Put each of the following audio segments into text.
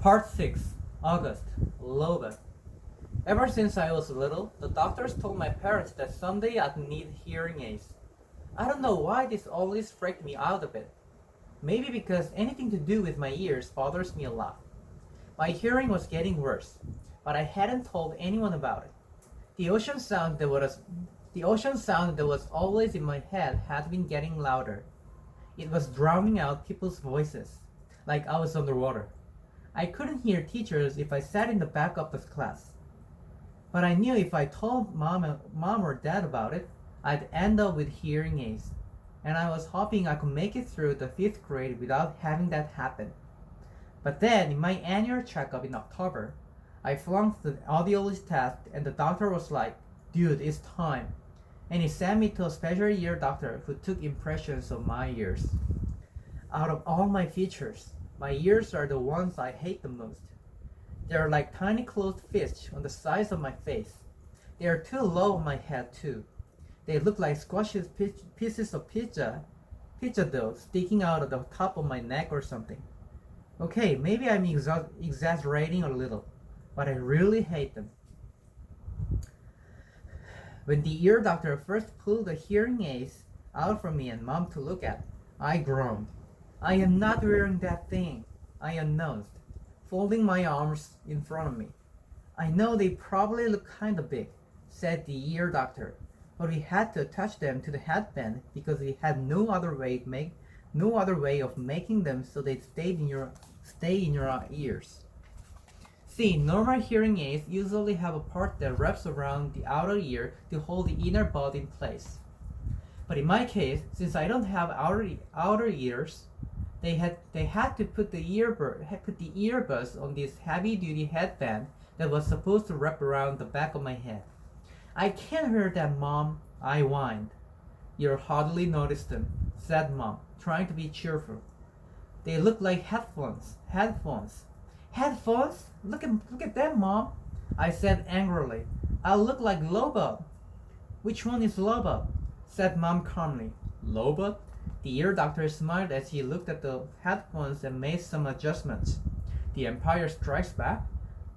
Part 6, August, Lobot. Ever since I was little, the doctors told my parents that someday I'd need hearing aids. I don't know why this always freaked me out a bit. Maybe because anything to do with my ears bothers me a lot. My hearing was getting worse, but I hadn't told anyone about it. The ocean sound that was always in my head had been getting louder. It was drowning out people's voices, like I was underwater. I couldn't hear teachers if I sat in the back of the class. But I knew if I told mom or dad about it, I'd end up with hearing aids. And I was hoping I could make it through the 5th grade without having that happen. But then, in my annual checkup in October, I flunked the audiologist test and the doctor was like, "Dude, it's time." And he sent me to a special ear doctor who took impressions of my ears. Out of all my features, my ears are the ones I hate the most. They are like tiny closed fists on the size of my face. They are too low on my head too. They look like squashy pieces of pizza dough sticking out of the top of my neck or something. Okay, maybe I'm exaggerating a little, but I really hate them. When the ear doctor first pulled the hearing aids out for me and mom to look at, I groaned. "I am not wearing that thing," I announced, folding my arms in front of me. "I know they probably look kinda big," said the ear doctor, "but we had to attach them to the headband because we had no other way of making them so they stay in your ears. See, normal hearing aids usually have a part that wraps around the outer ear to hold the inner bud in place. But in my case, since I don't have outer ears, they had to put the earbuds on this heavy-duty headband that was supposed to wrap around the back of my head. "I can't wear that, Mom," I whined. "You'll hardly notice them," said Mom, trying to be cheerful. "They look like headphones. Headphones? Look at them, Mom," I said angrily. "I look like Lobot." "Which one is Lobot?" said Mom calmly. "Lobot?" The ear doctor smiled as he looked at the headphones and made some adjustments. "The Empire Strikes Back?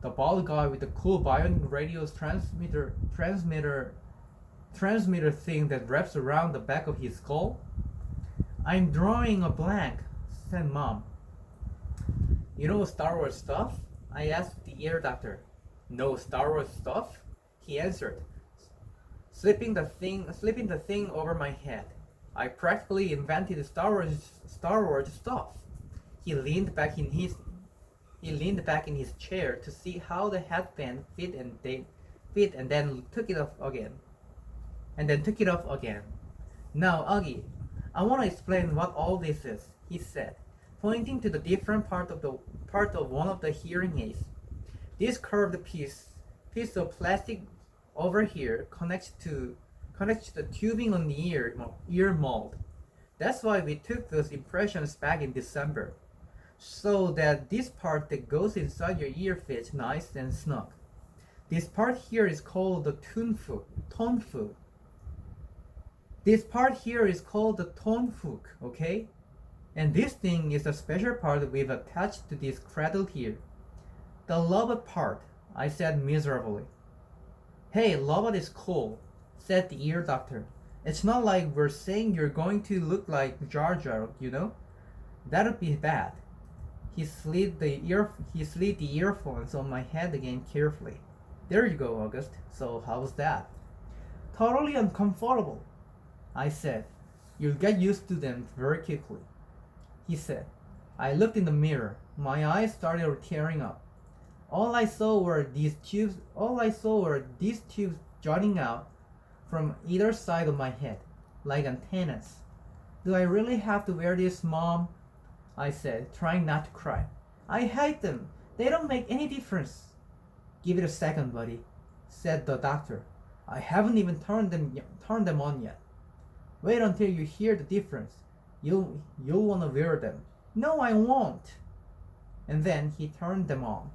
The bald guy with the cool bionic radio's transmitter thing that wraps around the back of his skull?" "I'm drawing a blank," said Mom. "You know Star Wars stuff?" I asked the ear doctor. "No Star Wars stuff?" he answered, slipping the thing over my head. "I practically invented Star Wars stuff." He leaned back in his chair to see how the headband fit and then took it off again. "Now, Augie, I want to explain what all this is," he said, pointing to the different part of one of the hearing aids. "This curved piece of plastic over here connects to the tubing on the ear mold. That's why we took those impressions back in December, so that this part that goes inside your ear fits nice and snug. This part here is called the tone hook, okay? And this thing is a special part we've attached to this cradle here. The Lobot part," I said miserably. "Hey, Lobot is cool," said the ear doctor. "It's not like we're saying you're going to look like Jar Jar, you know? That'd be bad." He slid the earphones on my head again carefully. "There you go, August. So how's that?" "Totally uncomfortable," I said. "You'll get used to them very quickly," he said. I looked in the mirror. My eyes started tearing up. All I saw were these tubes jutting out from either side of my head, like antennas. "Do I really have to wear this, Mom?" I said, trying not to cry. "I hate them. They don't make any difference." "Give it a second, buddy," said the doctor. "I haven't even turned them on yet. Wait until you hear the difference. You'll want to wear them." "No, I won't." And then he turned them on.